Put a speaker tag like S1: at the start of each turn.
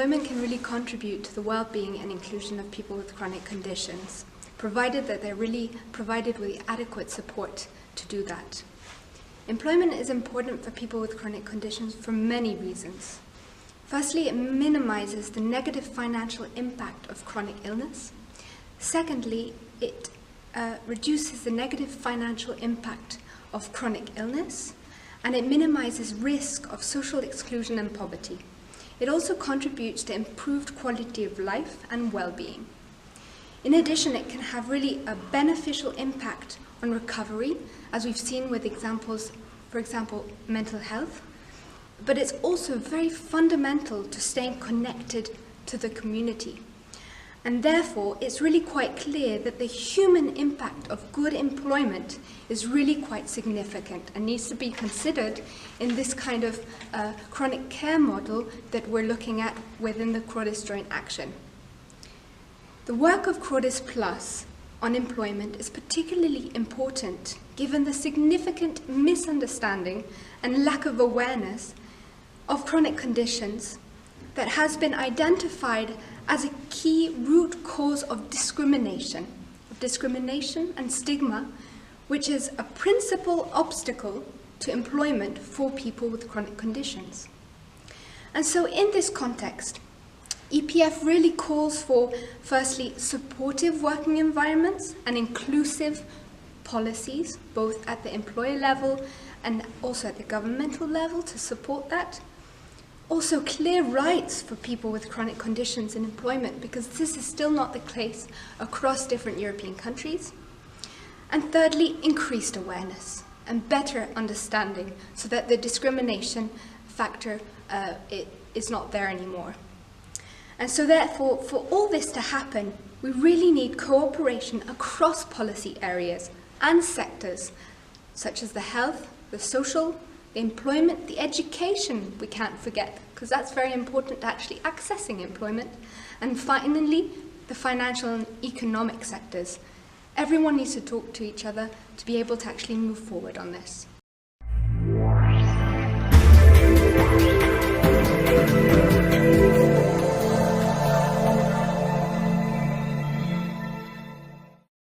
S1: employment can really contribute to the well-being and inclusion of people with chronic conditions, provided that they're really provided with adequate support to do that. Employment is important for people with chronic conditions for many reasons. Firstly, it minimizes the negative financial impact of chronic illness. Secondly, it reduces the negative financial impact of chronic illness, and it minimizes risk of social exclusion and poverty. It also contributes to improved quality of life and well-being. In addition, it can have really a beneficial impact on recovery, as we've seen with examples, for example, mental health, but it's also very fundamental to staying connected to the community. And therefore, it's really quite clear that the human impact of good employment is really quite significant and needs to be considered in this kind of chronic care model that we're looking at within the CHRODIS joint action. The work of CHRODIS Plus on employment is particularly important given the significant misunderstanding and lack of awareness of chronic conditions that has been identified as a key root cause of discrimination and stigma, which is a principal obstacle to employment for people with chronic conditions. And so in this context, EPF really calls for, firstly, supportive working environments and inclusive policies, both at the employer level and also at the governmental level to support that. Also, clear rights for people with chronic conditions in employment, because this is still not the case across different European countries. And thirdly, increased awareness and better understanding so that the discrimination factor is not there anymore. And so therefore, for all this to happen, we really need cooperation across policy areas and sectors, such as the health, the social, the employment, the education, we can't forget, because that's very important to actually accessing employment. And finally, the financial and economic sectors. Everyone needs to talk to each other to be able to actually move forward on this.